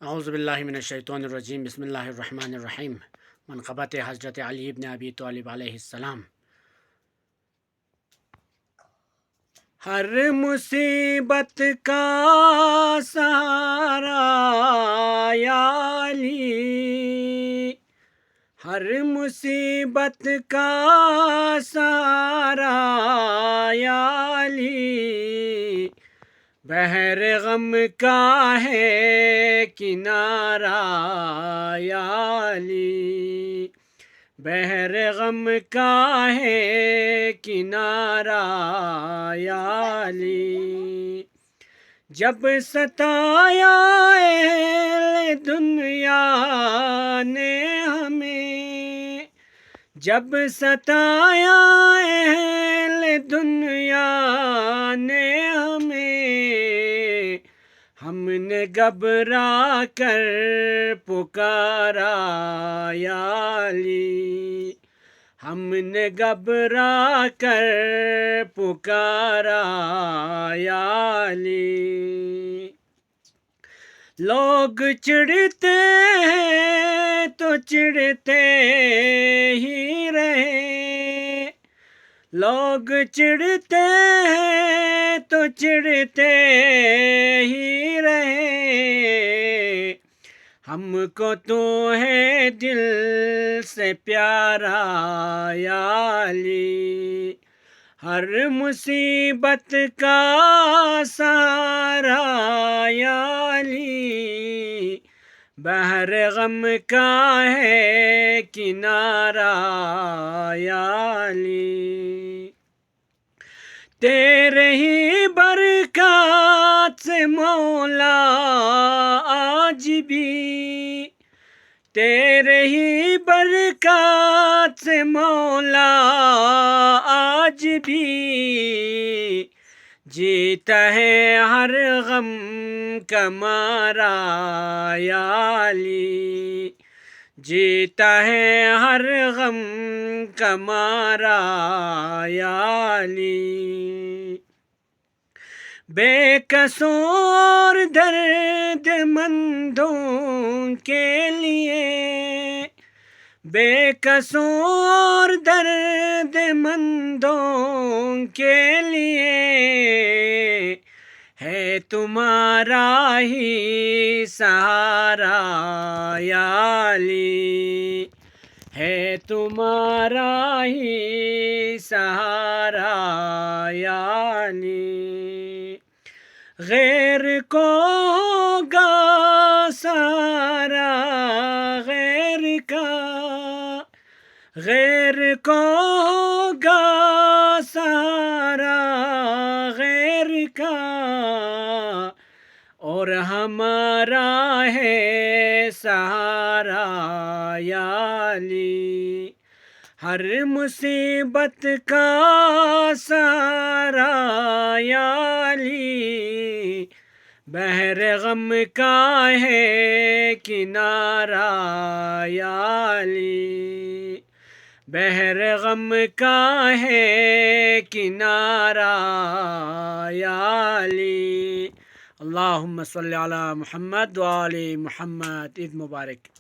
اعوذ باللہ من الشیطان الرجیم بسم اللہ الرحمن الرحیم منقبت حضرت علی بن ابی طالب علیہ السلام۔ ہر مصیبت کا سہارا یا علی، ہر مصیبت کا سہارا یا علی، بحر غم کا ہے کنارہ یا علی، بحر غم کا ہے کنارہ یا علی، جب ستایا اہل دنیا نے ہمیں، جب ستایا اہل دنیا نے ہم نے گھبرا کر پکارا یا علی، ہم نے گھبرا کر پکارا یا علی، لوگ چڑھتے ہیں تو چڑھتے ہی رہے، لوگ چڑھتے ہیں تو چڑھتے ہی رہے، ہم کو تو ہے دل سے پیارا یا علی، ہر مصیبت کا سہارا یا علی، بحر غم کا ہے کنارہ یا علی، تیرے ہی برکات سے مولا آج بھی، تیرے ہی برکات سے مولا آج بھی، جیتا ہے ہر غم کا مارا یا علی، جیتا ہے ہر غم کا مارا یا علی، بے قصور درد مندوں کے لیے، بے قصور درد مندوں کے لیے، ہے تمہارا ہی سہارا یا علی، ہے تمہارا ہی سہارا یا علی، غیر کو ہوگا سہارا غیر کا، غیر کو ہوگا سہارا غیر کا، اور ہمارا ہے سہارا یا علی، ہر مصیبت کا سہارا یا علی، بحر غم کا ہے کنارہ یا علی، بحر غم کا ہے کنارہ یا علی، اللہم صلی علی محمد و آل محمد۔ عید مبارک۔